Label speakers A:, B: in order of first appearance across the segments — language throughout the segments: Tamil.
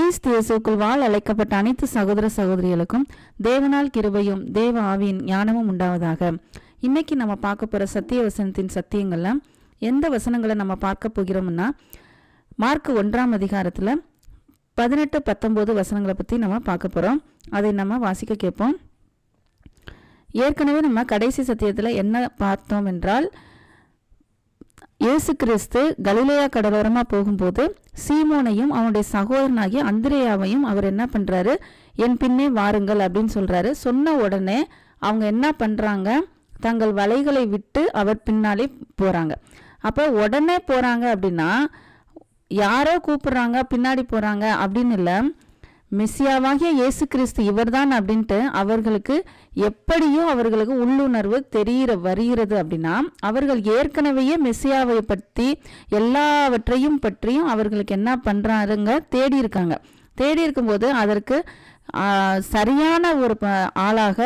A: கிறிஸ்து இயேசுக்குள் வாழ அழைக்கப்பட்ட அனைத்து சகோதர சகோதரிகளுக்கும் தேவனால் கிருபையும் தேவ ஆவியின் ஞானமும் உண்டாவதாக. இன்னைக்கு நம்ம பார்க்க போகிற சத்திய வசனத்தின் சத்தியங்கள்ல எந்த வசனங்களை நம்ம பார்க்க போகிறோம்னா, மார்க் 1ஆம் அதிகாரத்தில் 18-19 வசனங்களை பற்றி நம்ம பார்க்க போகிறோம். அதை நம்ம வாசிக்க கேட்போம். ஏற்கனவே நம்ம கடைசி சத்தியத்தில் என்ன பார்த்தோம் என்றால், இயேசு கிறிஸ்து கலிலேயா கடலோரமாக போகும்போது சீமோனையும் அவனுடைய சகோதரனாகிய அந்திரேயாவையும் அவர் என்ன பண்ணுறாரு, என் பின்னே வாருங்கள் அப்படின்னு சொல்கிறாரு. சொன்ன உடனே அவங்க என்ன பண்ணுறாங்க, தங்கள் வலைகளை விட்டு அவர் பின்னாலே போகிறாங்க. அப்போ உடனே போகிறாங்க அப்படின்னா யாரோ கூப்பிடுறாங்க பின்னாடி போகிறாங்க அப்படின்னு இல்லை, மெசியாவாகிய இயேசு கிறிஸ்து இவர்தான் அப்படின்ட்டு அவர்களுக்கு எப்படியோ அவர்களுக்கு உள்ளுணர்வு வருகிறது. அப்படின்னா அவர்கள் ஏற்கனவே மெசியாவை பற்றி எல்லாவற்றையும் பற்றியும் அவர்களுக்கு என்ன பண்ணுறாருங்க, தேடி இருக்காங்க. தேடி இருக்கும்போது அதற்கு சரியான ஒரு ஆளாக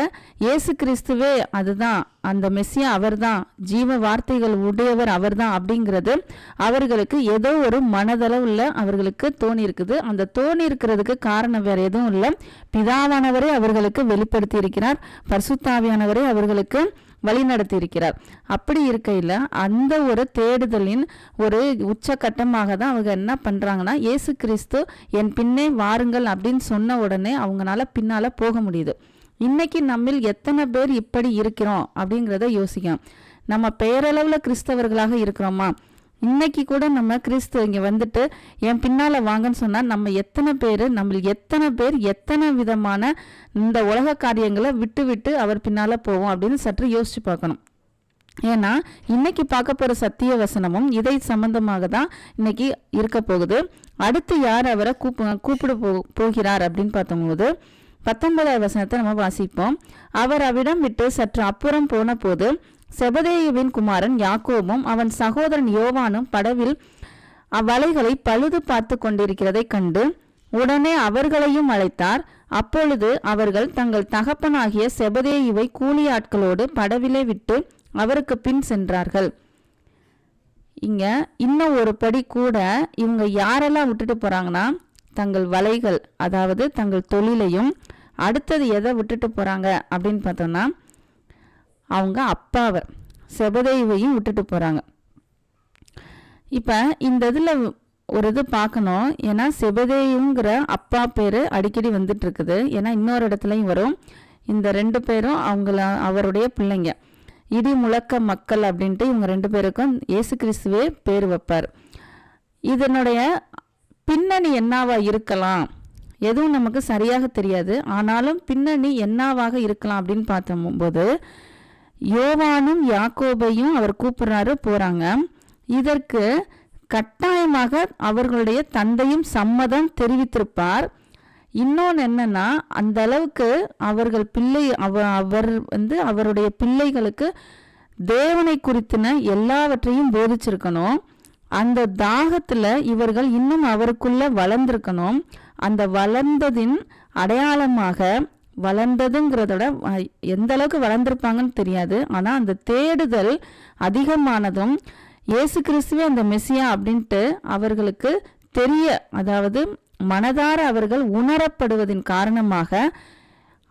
A: இயேசு கிறிஸ்துவே அதுதான், அந்த மெஸ்ஸியா அவர்தான், ஜீவ வார்த்தைகள் உடையவர் அவர்தான் அப்படிங்கிறது அவர்களுக்கு ஏதோ ஒரு மனதளவுல அவர்களுக்கு தோணி இருக்குது. அந்த தோணி இருக்கிறதுக்கு காரணம் வேற எதுவும் இல்லை, பிதாவானவரே அவர்களுக்கு வெளிப்படுத்தி இருக்கிறார், பரிசுத்த ஆவியானவரே அவர்களுக்கு வழிநடத்தி இருக்கிறார். அப்படி இருக்கையில் அந்த ஒரு தேடுதலின் ஒரு உச்சகட்டமாக தான் அவங்க என்ன பண்ணுறாங்கன்னா, இயேசு கிறிஸ்து என் பின்னே வாருங்கள் அப்படின்னு சொன்ன உடனே அவங்களால பின்னால் போக முடியுது. இன்னைக்கு நம்மில் எத்தனை பேர் இப்படி இருக்கிறோம் அப்படிங்கிறத யோசிக்கணும். நம்ம பெயரளவில் கிறிஸ்தவர்களாக இருக்கிறோமா? இன்னைக்கு கூட நம்ம கிறிஸ்து இங்கே வந்துட்டு என் பின்னால் வாங்கன்னு சொன்னால் நம்ம எத்தனை பேர் எத்தனை விதமான இந்த உலக காரியங்களை விட்டு அவர் பின்னால் போவோம் அப்படின்னு சற்று யோசிச்சு பார்க்கணும். ஏன்னா இன்னைக்கு பார்க்க போகிற சத்திய வசனமும் இதை சம்பந்தமாக தான் இன்னைக்கு இருக்க போகுது. அடுத்து யார் அவரை கூப்பிட போகிறார் அப்படின்னு பார்த்தபோது 19ஆவது வசனத்தை நம்ம வாசிப்போம். அவர் அவ்விடம் விட்டு சற்று அப்புறம் போன போது செபதேயுவின் குமாரன் யாக்கோபும் அவன் சகோதரன் யோவானும் படவில் அவ்வலைகளை பழுது பார்த்து கொண்டிருக்கிறதை கண்டு உடனே அவர்களையும் அழைத்தார். அப்பொழுது அவர்கள் தங்கள் தகப்பனாகிய செபதேயுவை கூலி ஆட்களோடு படவிலே விட்டு அவருக்கு பின் சென்றார்கள். இங்க இன்னும் ஒரு படி கூட இவங்க யாரெல்லாம் விட்டுட்டு போறாங்கன்னா, தங்கள் வலைகள், அதாவது தங்கள் தொழிலையும், அடுத்தது எதை விட்டுட்டு போறாங்க அப்படின்னு பார்த்தோம்னா, அவங்க அப்பாவை செபதேயுவையும் விட்டுட்டு போகிறாங்க. இப்போ இந்த இதில் ஒரு இது பார்க்கணும். ஏன்னா செபதேயுங்கிற அப்பா பேர் அடிக்கடி வந்துட்டு இருக்குது. ஏன்னா இன்னொரு இடத்துலையும் வரும். இந்த 2 பேரும் அவருடைய பிள்ளைங்க, இடி முழக்க மக்கள் அப்படின்ட்டு இவங்க 2 பேருக்கும் இயேசு கிறிஸ்துவே பேர் வைப்பார். இதனுடைய பின்னணி என்னவா இருக்கலாம் எதுவும் நமக்கு சரியாக தெரியாது. ஆனாலும் பின்னணி என்னவாக இருக்கலாம் அப்படின்னு பார்த்தபோது, யோவானும் யாக்கோபையும் அவர் கூப்பிடுறாரு, போறாங்க. இதற்கு கட்டாயமாக அவர்களுடைய தந்தையும் சம்மதம் தெரிவித்திருப்பார். இன்னொன்று என்னன்னா, அந்த அளவுக்கு அவர்கள் அவர் அவருடைய பிள்ளைகளுக்கு தேவனை குறித்தின எல்லாவற்றையும் போதிச்சிருக்கணும். அந்த தாகத்துல இவர்கள் இன்னும் அவருக்குள்ள வளர்ந்திருக்கணும். அந்த வளர்ந்ததின் அடையாளமாக, வளர்ந்ததுங்கிறதோட எந்த அளவுக்கு வளர்ந்துருப்பாங்கன்னு தெரியாது, ஆனால் அந்த தேடுதல் அதிகமானதும் இயேசு கிறிஸ்துவே அந்த மெசியா அப்படின்ட்டு அவர்களுக்கு அதாவது மனதார அவர்கள் உணரப்படுவதின் காரணமாக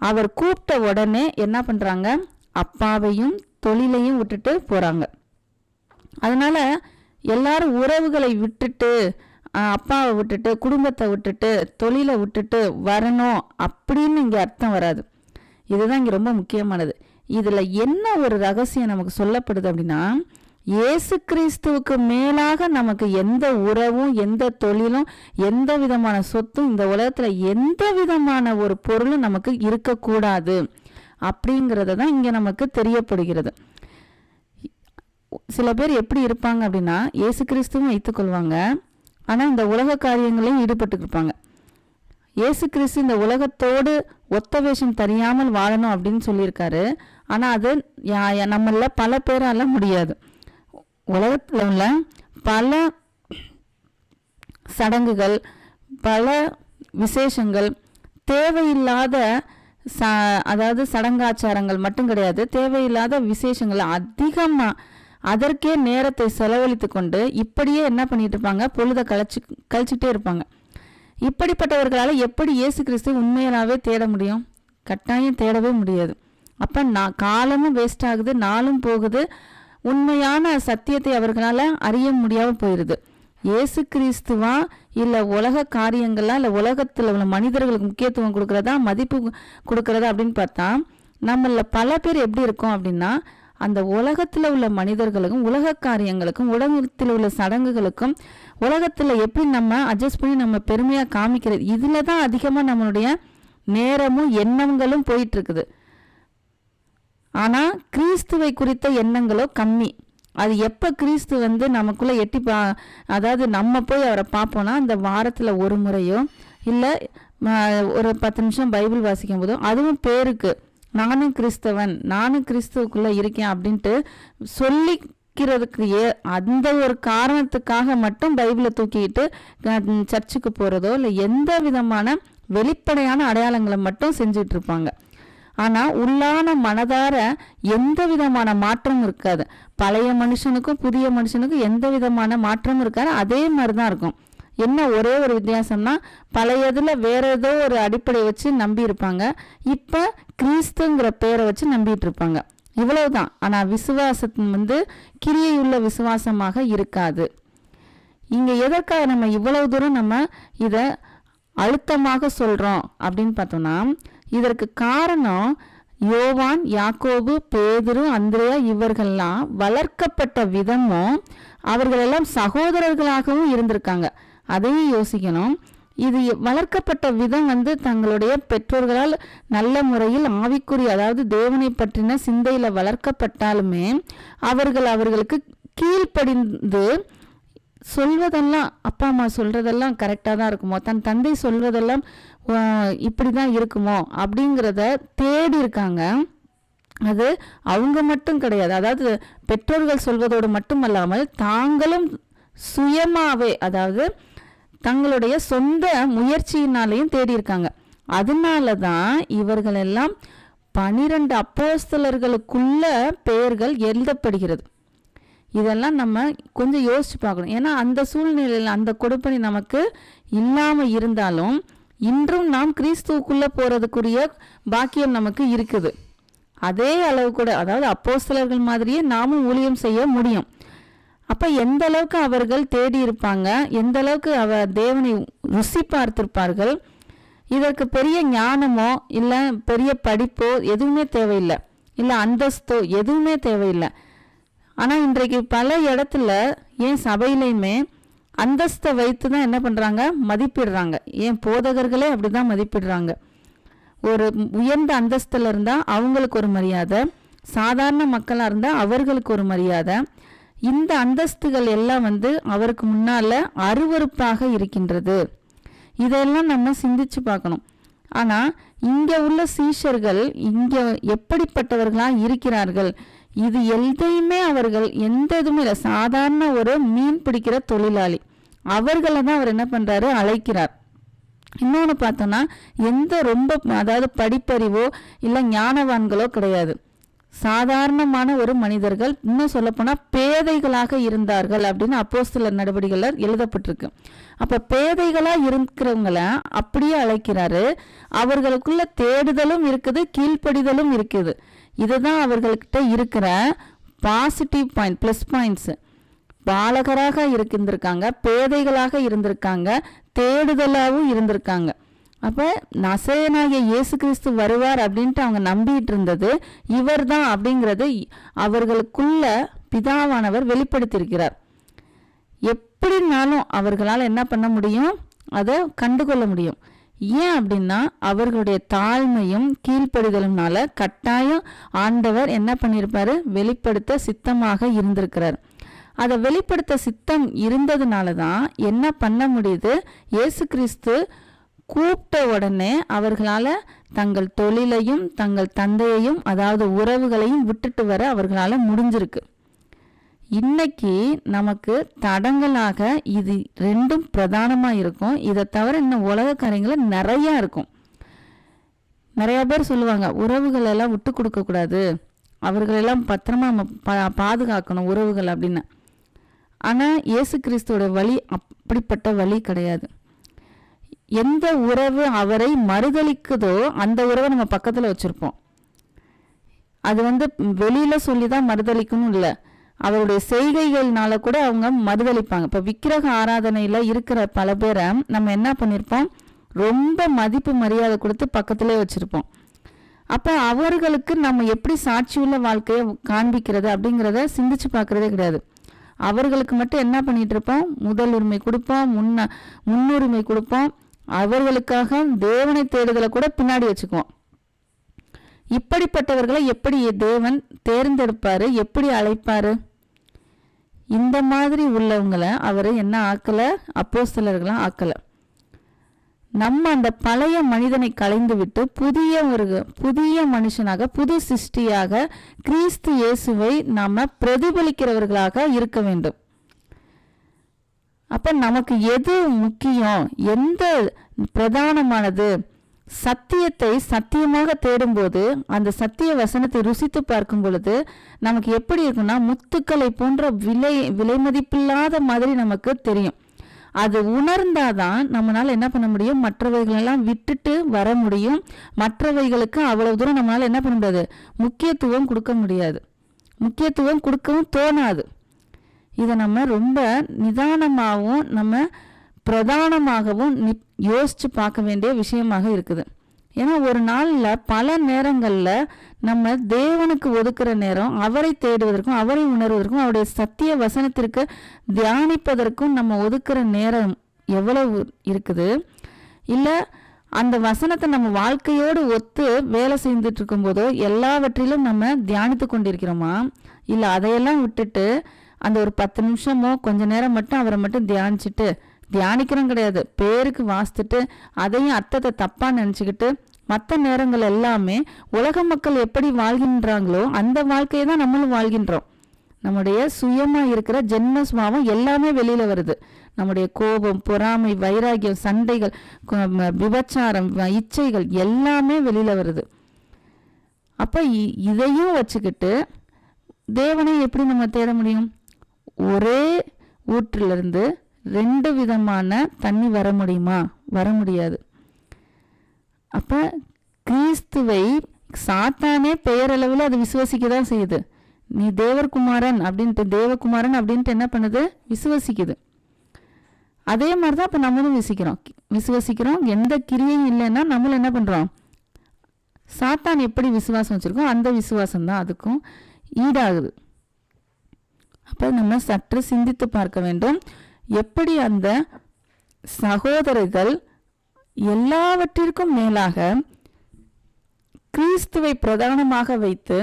A: அவர் கூப்பிட்ட உடனே என்ன பண்றாங்க, அப்பாவையும் தொழிலையும் விட்டுட்டு போறாங்க. அதனால எல்லாரும் உறவுகளை விட்டுட்டு, அப்பாவை விட்டுட்டு, குடும்பத்தை விட்டுட்டு, தொழிலை விட்டுட்டு வரணும் அப்படின்னு இங்கே அர்த்தம் வராது. இதுதான் இங்கே ரொம்ப முக்கியமானது. இதில் என்ன ஒரு ரகசியம் நமக்கு சொல்லப்படுது அப்படின்னா, இயேசு கிறிஸ்துவுக்கு மேலாக நமக்கு எந்த உறவும், எந்த தொழிலும், எந்த விதமான சொத்தும், இந்த உலகத்தில் எந்த விதமான ஒரு பொருளும் நமக்கு இருக்கக்கூடாது அப்படிங்கிறத தான் இங்கே நமக்கு தெரியப்படுகிறது. சில பேர் எப்படி இருப்பாங்க அப்படின்னா, இயேசு கிறிஸ்துவும் வைத்துக்கொள்வாங்க, ஆனால் இந்த உலக காரியங்களையும் ஈடுபட்டு இருப்பாங்க. இயேசு கிறிஸ்து இந்த உலகத்தோடு ஒத்த வேஷம் தெரியாமல் வாழணும் அப்படின்னு சொல்லியிருக்காரு. ஆனால் அது நம்மள பல பேரால முடியாது. உலகத்தில் உள்ள பல சடங்குகள், பல விசேஷங்கள், தேவையில்லாத அதாவது சடங்காச்சாரங்கள் மட்டும் கிடையாது, தேவையில்லாத விசேஷங்கள் அதிகமாக அதற்கே நேரத்தை செலவழித்து கொண்டு இப்படியே என்ன பண்ணிட்டு இருப்பாங்க, பொழுதை கழிச்சுட்டே இருப்பாங்க. இப்படிப்பட்டவர்களால் எப்படி இயேசு கிறிஸ்து உண்மையிலாவே தேட முடியும்? கட்டாயம் தேடவே முடியாது. அப்போ காலமும் வேஸ்ட் ஆகுது, நாளும் போகுது, உண்மையான சத்தியத்தை அவர்களால் அறிய முடியாமல் போயிடுது. இயேசு கிறிஸ்துவா இல்லை உலக காரியங்களா இல்லை உலகத்தில் உள்ள மனிதர்களுக்கு முக்கியத்துவம் கொடுக்கறதா மதிப்பு கொடுக்கறதா அப்படின்னு பார்த்தா நம்மள பல பேர் எப்படி இருக்கோம் அப்படின்னா அந்த உலகத்தில் உள்ள மனிதர்களுக்கும் உலக காரியங்களுக்கும் உலகத்தில் உள்ள சடங்குகளுக்கும் உலகத்தில் எப்படி நம்ம அட்ஜஸ்ட் பண்ணி நம்ம பெருமையாக காமிக்கிறது, இதில் தான் அதிகமாக நம்மளுடைய நேரமும் எண்ணங்களும் போயிட்டு இருக்குது. ஆனால் கிறிஸ்துவை குறித்த எண்ணங்களோ கம்மி. அது எப்போ கிறிஸ்து நமக்குள்ளே அதாவது நம்ம போய் அவரை பார்ப்போன்னா அந்த வாரத்தில் ஒரு முறையோ இல்லை ஒரு 10 நிமிஷம் பைபிள் வாசிக்கும் போதோ, அதுவும் பேருக்கு நானும் கிறிஸ்தவன், நானும் கிறிஸ்துவுக்குள்ளே இருக்கேன் அப்படின்ட்டு சொல்லிக்கிறதுக்கு அந்த ஒரு காரணத்துக்காக மட்டும் பைபிளை தூக்கிக்கிட்டு சர்ச்சுக்கு போகிறதோ இல்லை எந்த விதமான வெளிப்படையான அடையாளங்களை மட்டும் செஞ்சுட்டு இருப்பாங்க. ஆனால் உள்ளான மனதார எந்த விதமான மாற்றமும் இருக்காது. பழைய மனுஷனுக்கும் புதிய மனுஷனுக்கும் எந்த விதமான மாற்றமும் இருக்காது, அதே மாதிரி தான் இருக்கும். என்ன ஒரே ஒரு வித்தியாசம்னா பழையதில் வேற ஏதோ ஒரு அடிப்படை வச்சு நம்பி இருப்பாங்க, இப்போ கிறிஸ்துங்கிற பேரை வச்சு நம்பிட்டு இருப்பாங்க, இவ்வளவுதான். ஆனால் விசுவாசம் கிரியையுள்ள விசுவாசமாக இருக்காது. இங்கே எதற்காக நம்ம இவ்வளவு தூரம் நம்ம இதை அழுத்தமாக சொல்கிறோம் அப்படின்னு பார்த்தோம்னா இதற்கு காரணம் யோவான், யாக்கோபு, பேதுரு, அந்திரேயா இவர்கள்லாம் வளர்க்கப்பட்ட விதமும் அவர்களெல்லாம் சகோதரர்களாகவும் இருந்திருக்காங்க. அதையும் யோசிக்கணும். இது வளர்க்கப்பட்ட விதம் தங்களுடைய பெற்றோர்களால் நல்ல முறையில் ஆவிக்குரிய அதாவது தேவனை பற்றின சிந்தையில் வளர்க்கப்பட்டாலுமே அவர்களுக்கு கீழ்ப்படிந்து சொல்வதெல்லாம் அப்பா அம்மா சொல்றதெல்லாம் கரெக்டாக தான் இருக்குமோ, தன் தந்தை சொல்வதெல்லாம் இப்படி தான் இருக்குமோ அப்படிங்கிறத தேடி இருக்காங்க. அது அவங்க மட்டும் கிடையாது, அதாவது பெற்றோர்கள் சொல்வதோடு மட்டுமல்லாமல் தாங்களும் சுயமாவே அதாவது தங்களுடைய சொந்த முயற்சியினாலையும் தேடி இருக்காங்க. அதனால தான் இவர்கள் எல்லாம் 12 அப்போஸ்தலர்களுக்குள்ள பெயர்கள் எழுதப்படுகிறது. இதெல்லாம் நம்ம கொஞ்சம் யோசிச்சு பார்க்கணும். ஏன்னா அந்த சூழ்நிலையில் அந்த கொடுப்பனை நமக்கு இல்லாமல் இருந்தாலும் இன்றும் நாம் கிறிஸ்துவுக்குள்ளே போகிறதுக்குரிய பாக்கியம் நமக்கு இருக்குது. அதே அளவு கூட அதாவது அப்போஸ்தலர்கள் மாதிரியே நாமும் ஊழியம் செய்ய முடியும். அப்போ எந்த அளவுக்கு அவர்கள் தேடி இருப்பாங்க, எந்த அளவுக்கு தேவனை ருசி பார்த்திருப்பார்கள். இதற்கு பெரிய ஞானமோ இல்லை பெரிய படிப்போ எதுவுமே தேவையில்லை, இல்லை அந்தஸ்தோ எதுவுமே தேவையில்லை. ஆனால் இன்றைக்கு பல இடத்துல ஏன் சபையிலையுமே அந்தஸ்தை வைத்து தான் என்ன பண்ணுறாங்க, மதிப்பிடுறாங்க. ஏன் போதகர்களே அப்படி தான் மதிப்பிடுறாங்க. ஒரு உயர்ந்த அந்தஸ்தில் இருந்தால் அவங்களுக்கு ஒரு மரியாதை, சாதாரண மக்களாக இருந்தால் அவர்களுக்கு ஒரு மரியாதை. இந்த அந்தஸ்துகள் எல்லாம் அவருக்கு முன்னால் அருவருப்பாக இருக்கின்றது. இதெல்லாம் நம்ம சிந்திச்சு பார்க்கணும். ஆனால் இங்கே உள்ள சீஷர்கள் இங்கே எப்படிப்பட்டவர்களாக இருக்கிறார்கள், இது எதையுமே அவர்கள் எந்த இதுவுமே இல்லை. சாதாரண ஒரு மீன் பிடிக்கிற தொழிலாளி, அவர்களை தான் அவர் என்ன பண்ணுறாரு, அழைக்கிறார். இன்னொன்று பார்த்தோன்னா எந்த ரொம்ப அதாவது படிப்பறிவோ இல்லை ஞானவான்களோ கிடையாது, சாதாரணமான ஒரு மனிதர்கள். இன்னும் சொல்லப்போனால் பேதைகளாக இருந்தார்கள் அப்படின்னு அப்போஸ்தலர் நடவடிக்கைகள் எழுதப்பட்டிருக்கு. அப்போ பேதைகளாக இருக்கிறவங்களை அப்படியே அழைக்கிறாரு. அவர்களுக்குள்ள தேடுதலும் இருக்குது, கீழ்ப்படிதலும் இருக்குது. இதுதான் அவர்கள்கிட்ட இருக்கிற பாசிட்டிவ் பாயிண்ட், ப்ளஸ் பாயிண்ட்ஸு. பாலகராக இருந்திருக்காங்க, பேதைகளாக இருந்திருக்காங்க, தேடுதலாகவும் இருந்திருக்காங்க. அப்போ நசரேயனாகிய இயேசு கிறிஸ்து வருவார் அப்படின்ட்டு அவங்க நம்பிட்டு இருந்தது இவர் தான் அப்படிங்கிறது அவர்களுக்குள்ள பிதாவானவர் வெளிப்படுத்தியிருக்கிறார். எப்படினாலும் அவர்களால் என்ன பண்ண முடியும், அதை கண்டுகொள்ள முடியும். ஏன் அப்படின்னா அவர்களுடைய தாழ்மையும் கீழ்ப்படிதலும்னால கட்டாயம் ஆண்டவர் என்ன பண்ணியிருப்பாரு, வெளிப்படுத்த சித்தமாக இருந்திருக்கிறார். அதை வெளிப்படுத்த சித்தம் இருந்ததுனால தான் என்ன பண்ண முடியுது, இயேசு கிறிஸ்து கூப்பிட்ட உடனே அவர்களால் தங்கள் தொழிலையும் தங்கள் தந்தையையும் அதாவது உறவுகளையும் விட்டுட்டு வர அவர்களால் முடிஞ்சிருக்கு. இன்னைக்கு நமக்கு தடங்களாக இது ரெண்டும் பிரதானமாக இருக்கும். இதை தவிர இன்னும் உலக காரியங்கள் நிறையா இருக்கும். நிறையா பேர் சொல்லுவாங்க உறவுகள் எல்லாம் விட்டு கொடுக்கக்கூடாது, அவர்களெல்லாம் பத்திரமா பாதுகாக்கணும் உறவுகள் அப்படின்னு. ஆனால் இயேசு கிறிஸ்துவோட வழி அப்படிப்பட்ட வழி கிடையாது. எந்த உறவு அவரை மறுதளிக்குதோ அந்த உறவை நம்ம பக்கத்தில் வச்சுருப்போம். அது வெளியில் சொல்லி தான் மறுதளிக்கணும் இல்லை, அவருடைய செய்கைகள்னால கூட அவங்க மறுதளிப்பாங்க. இப்போ விக்கிரக ஆராதனையில் இருக்கிற பல பேரை நம்ம என்ன பண்ணியிருப்போம், ரொம்ப மதிப்பு மரியாதை கொடுத்து பக்கத்திலே வச்சுருப்போம். அப்போ அவர்களுக்கு நம்ம எப்படி சாட்சியுள்ள வாழ்க்கையை காண்பிக்கிறது அப்படிங்கிறத சிந்திச்சு பார்க்குறதே கிடையாது. அவர்களுக்கு மட்டும் என்ன பண்ணிட்டு இருப்போம், முதல் உரிமை கொடுப்போம், முன்னுரிமை கொடுப்போம். அவர்களுக்காக தேவனை தேடுதலை கூட பின்னாடி வச்சுக்குவோம். இப்படிப்பட்டவர்களை எப்படி தேவன் தேர்ந்தெடுப்பாரு, எப்படி அழைப்பாரு? இந்த மாதிரி உள்ளவங்களை அவர் என்ன ஆக்கலை, அப்போஸ்தலர்களாம் ஆக்கலை. நம்ம அந்த பழைய மனிதனை களைந்து விட்டு புதிய மனுஷனாக, புது சிருஷ்டியாக கிறிஸ்து இயேசுவை நாம பிரதிபலிக்கிறவர்களாக இருக்க வேண்டும். அப்ப நமக்கு எது முக்கியம், எந்த பிரதானமானது? சத்தியத்தை சத்தியமாக தேடும்போது, அந்த சத்திய வசனத்தை ருசித்து பார்க்கும் பொழுது நமக்கு எப்படி இருக்குன்னா, முத்துக்களை போன்ற விலை மதிப்பில்லாத மாதிரி நமக்கு தெரியும். அது உணர்ந்தாதான் நம்மளால என்ன பண்ண முடியும், மற்றவைகளெல்லாம் விட்டுட்டு வர முடியும். மற்றவைகளுக்கு அவ்வளவு தூரம் நம்மளால என்ன பண்ண முடியாது, முக்கியத்துவம் கொடுக்க முடியாது, முக்கியத்துவம் கொடுக்கவும் தோணாது. இதை நம்ம ரொம்ப நிதானமாகவும் நம்ம பிரதானமாகவும் யோசிச்சு பார்க்க வேண்டிய விஷயமாக இருக்குது. ஏன்னா ஒரு நாளில் பல நேரங்களில் நம்ம தேவனுக்கு ஒதுக்குற நேரம், அவரை தேடுவதற்கும் அவரை உணர்வதற்கும் அவருடைய சத்திய வசனத்திற்கு தியானிப்பதற்கும் நம்ம ஒதுக்குற நேரம் எவ்வளவு இருக்குது. இல்லை அந்த வசனத்தை நம்ம வாழ்க்கையோடு ஒத்து வேலை செஞ்சுட்டு இருக்கும்போதோ எல்லாவற்றிலும் நம்ம தியானித்து கொண்டிருக்கிறோமா? இல்லை அதையெல்லாம் விட்டுட்டு அந்த ஒரு 10 நிமிஷமோ கொஞ்ச நேரம் மட்டும் அவரை மட்டும் தியானிக்கிறோம் கிடையாது, பேருக்கு வாசித்துட்டு அதையும் அர்த்தத்தை தப்பாக நினச்சிக்கிட்டு மற்ற நேரங்கள் எல்லாமே உலக மக்கள் எப்படி வாழ்கின்றாங்களோ அந்த வாழ்க்கையை தான் நம்மளும் வாழ்கின்றோம். நம்முடைய சுயமாக இருக்கிற ஜென்ம சுபாவம் எல்லாமே வெளியில் வருது. நம்முடைய கோபம், பொறாமை, வைராகியம், சண்டைகள், விபச்சாரம், இச்சைகள் எல்லாமே வெளியில் வருது. அப்போ இதையும் வச்சுக்கிட்டு தேவனை எப்படி நம்ம தேட முடியும்? ஒரே ஊற்றிலிருந்து 2 விதமான தண்ணி வர முடியுமா? வர முடியாது. அப்போ கிறிஸ்துவை சாத்தானே பெயரளவில் அது விசுவசிக்க தான் செய்யுது. நீ தேவகுமாரன் அப்படின்ட்டு என்ன பண்ணுது, விசுவசிக்குது. அதே மாதிரி தான் இப்போ நம்மளும் விசுவசிக்கிறோம். எந்த கிரியையும் இல்லைன்னா நம்மளும் என்ன பண்ணுறோம், சாத்தான் எப்படி விசுவாசம் வச்சுருக்கோம் அந்த விசுவாசம் தான் அதுக்கும் ஈடாகுது. அப்போ நம்ம சற்று சிந்தித்து பார்க்க வேண்டும். எப்படி அந்த சகோதரர்கள் எல்லாவற்றிற்கும் மேலாக கிறிஸ்துவை பிரதானமாக வைத்து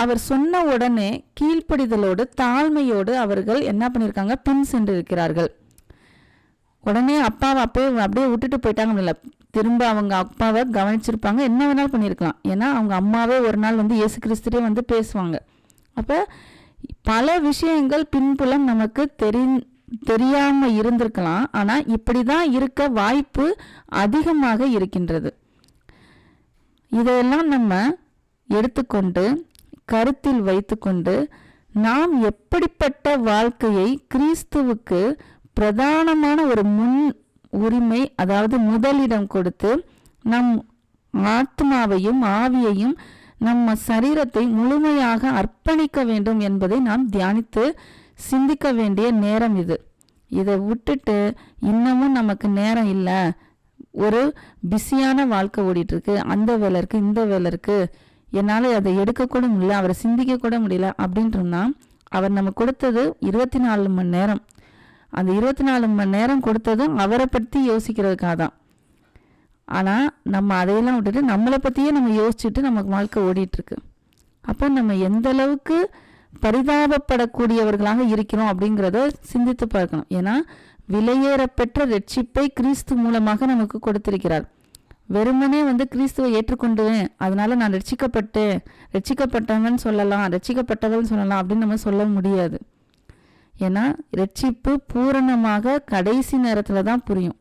A: அவர் சொன்ன உடனே கீழ்ப்படிதலோடு தாழ்மையோடு அவர்கள் என்ன பண்ணியிருக்காங்க, பின் சென்றிருக்கிறார்கள். உடனே அப்பாவை அப்படியே விட்டுட்டு போயிட்டாங்க. திரும்ப அவங்க அப்பாவை கவனிச்சிருப்பாங்க, என்ன வேணாலும் பண்ணியிருக்கலாம். ஏன்னா அவங்க அம்மாவே ஒரு நாள் இயேசு கிறிஸ்துவே பேசுவாங்க. அப்போ பல விஷயங்கள் பின்புலம் நமக்கு தெரியாம இருந்திருக்கலாம். ஆனால் இப்படி தான் இருக்க வாய்ப்பு அதிகமாக இருக்கின்றது. இதையெல்லாம் நம்ம எடுத்துக்கொண்டு கருத்தில் வைத்துக்கொண்டு நாம் எப்படிப்பட்ட வாழ்க்கையை கிறிஸ்துவுக்கு பிரதானமான ஒரு முன் உரிமை, அதாவது முதலிடம் கொடுத்து நம் ஆத்மாவையும் ஆவியையும் நம்ம சரீரத்தை முழுமையாக அர்ப்பணிக்க வேண்டும் என்பதை நாம் தியானித்து சிந்திக்க வேண்டிய நேரம் இது. இதை விட்டுட்டு இன்னமும் நமக்கு நேரம் இல்லை, ஒரு பிஸியான வாழ்க்கை ஓடிட்டுருக்கு, அந்த வேலை இருக்குது இந்த வேலை இருக்குது, என்னால் அதை எடுக்கக்கூட முடியல, அவரை சிந்திக்க கூட முடியல அப்படின்றோம்னா அவர் நம்ம கொடுத்தது 24 மணி நேரம். அந்த 24 மணி நேரம் கொடுத்ததும் அவரை பற்றி யோசிக்கிறதுக்காக தான். ஆனால் நம்ம அதையெல்லாம் விட்டுட்டு நம்மளை பற்றியே நம்ம யோசிச்சுட்டு நமக்கு வாழ்க்கை ஓடிட்டுருக்கு. அப்போ நம்ம எந்த அளவுக்கு பரிதாபப்படக்கூடியவர்களாக இருக்கிறோம் அப்படிங்கிறத சிந்தித்து பார்க்கணும். ஏன்னா விலையேறப்பெற்ற ரட்சிப்பை கிறிஸ்து மூலமாக நமக்கு கொடுத்திருக்கிறார். வெறுமனே கிறிஸ்துவை ஏற்றுக்கொண்டுவேன், அதனால நான் ரட்சிக்கப்பட்டவன் சொல்லலாம், ரட்சிக்கப்பட்டவன் சொல்லலாம் அப்படின்னு நம்ம சொல்ல முடியாது. ஏன்னா ரட்சிப்பு பூரணமாக கடைசி நேரத்தில் தான் புரியும்,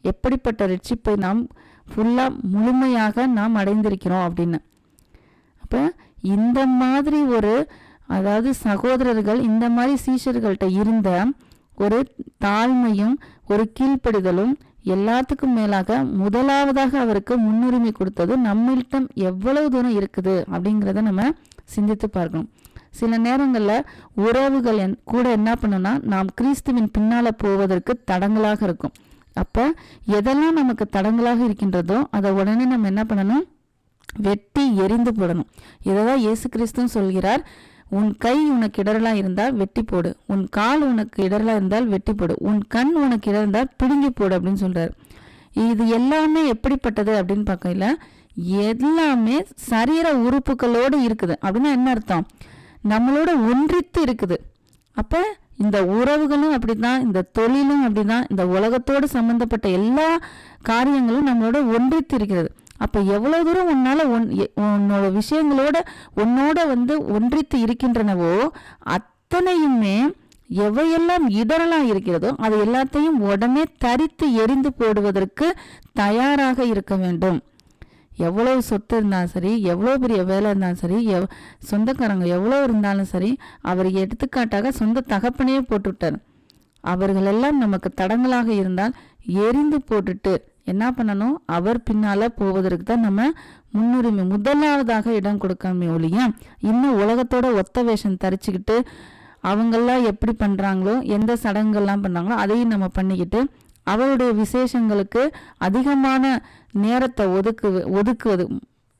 A: எப்படிப்பட்ட ரட்சிப்பை நாம் முழுமையாக நாம் அடைந்திருக்கிறோம் அப்படின்னு. அப்போ இந்த மாதிரி அதாவது சகோதரர்கள் இந்த மாதிரி சீஷர்கள்ட்ட இருந்த ஒரு தாழ்மையும் ஒரு கீழ்ப்படிதலும் எல்லாத்துக்கும் மேலாக முதலாவதாக அவருக்கு முன்னுரிமை கொடுத்தது நம்மள்கிட்ட எவ்வளவு தூரம் இருக்குது அப்படிங்கிறத நம்ம சிந்தித்து பார்க்கணும். சில நேரங்களில் உறவுகள் கூட என்ன பண்ணுன்னா நாம் கிறிஸ்துவின் பின்னால் போவதற்கு தடங்களாக இருக்கும். அப்போ எதெல்லாம் நமக்கு தடங்களாக இருக்கின்றதோ அதை உடனே நம்ம என்ன பண்ணணும், வெட்டி எரிந்து போடணும். இதைதான் இயேசு கிறிஸ்துவும் சொல்கிறார், உன் கை உனக்கு இடரலா இருந்தால் வெட்டி போடு, உன் கால் உனக்கு இடரலா இருந்தால் வெட்டி போடு, உன் கண் உனக்கு இடர் இருந்தால் பிடுங்கி போடு அப்படின்னு சொல்றாரு. இது எல்லாமே எப்படிப்பட்டது அப்படின்னு பார்க்கல, எல்லாமே சரீர உறுப்புகளோடு இருக்குது. அப்படின்னா என்ன அர்த்தம், நம்மளோட ஒன்றித்து இருக்குது. அப்ப இந்த உறவுகளும் அப்படிதான், இந்த தொழிலும் அப்படிதான், இந்த உலகத்தோடு சம்பந்தப்பட்ட எல்லா காரியங்களும் நம்மளோட ஒன்றித்து இருக்கிறது. அப்ப எவ்வளவு தூரம் உன்னால உன்னோட விஷயங்களோட உன்னோட ஒன்றித்து இருக்கின்றனவோ அத்தனையுமே எவையெல்லாம் இடரலா இருக்கிறதோ அது எல்லாத்தையும் உடனே தரித்து எரிந்து போடுவதற்கு தயாராக இருக்க வேண்டும். எவ்வளவு சொத்து இருந்தாலும் சரி, எவ்வளோ பெரிய வேலை இருந்தாலும் சரி, சொந்தக்காரங்க எவ்வளோ இருந்தாலும் சரி, அவர் எடுத்துக்காட்டாக சொந்த தகப்பனையே போட்டுவிட்டார். அவர்களெல்லாம் நமக்கு தடங்களாக இருந்தால் எரிந்து போட்டுட்டு என்ன பண்ணணும், அவர் பின்னால போவதற்கு தான் நம்ம முன்னுரிமை முதலாவதாக இடம் கொடுக்காம ஒழிய இன்னும் உலகத்தோட ஒத்த வேஷம் தரிச்சுக்கிட்டு அவங்கெல்லாம் எப்படி பண்றாங்களோ, எந்த சடங்குகள்லாம் பண்றாங்களோ அதையும் நம்ம பண்ணிக்கிட்டு அவருடைய விசேஷங்களுக்கு அதிகமான நேரத்தை ஒதுக்குவது.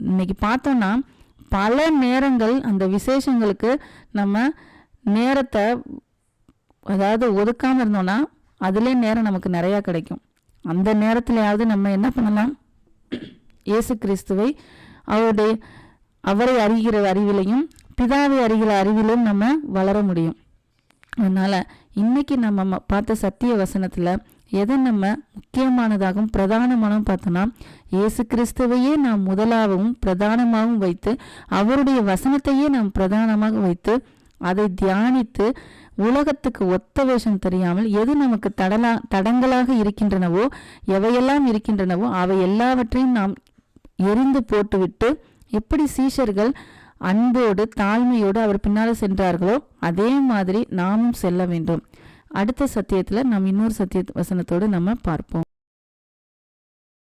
A: இன்னைக்கு பார்த்தோம்னா பல நேரங்கள் அந்த விசேஷங்களுக்கு நம்ம நேரத்தை ஒதுக்காம இருந்தோம்னா அதுல நேரம் நமக்கு நிறைய கிடைக்கும். அந்த நேரத்திலேயாவது நம்ம என்ன பண்ணலாம், இயேசு கிறிஸ்துவை அவரை அறிகிற அறிவிலையும் பிதாவை அறிகிற அறிவிலும் நம்ம வளர முடியும். அதனால இன்னைக்கு நம்ம பார்த்த சத்திய வசனத்துல எதை நம்ம முக்கியமானதாகவும் பிரதானமானவும் பார்த்தோம்னா, இயேசு கிறிஸ்துவையே நாம் முதலாகவும் பிரதானமாகவும் வைத்து அவருடைய வசனத்தையே நாம் பிரதானமாக வைத்து அதை தியானித்து உலகத்துக்கு ஒத்த வேஷம் தெரியாமல் எது நமக்கு தடங்களாக இருக்கின்றனவோ எவையெல்லாம் இருக்கின்றனவோ அவை எல்லாவற்றையும் நாம் எரிந்து போட்டுவிட்டு எப்படி சீஷர்கள் அன்போடு தாழ்மையோடு அவர் பின்னால சென்றார்களோ அதே மாதிரி நாமும் செல்ல வேண்டும். அடுத்த சத்தியத்துல நாம் இன்னொரு சத்திய வசனத்தோடு நம்ம பார்ப்போம்.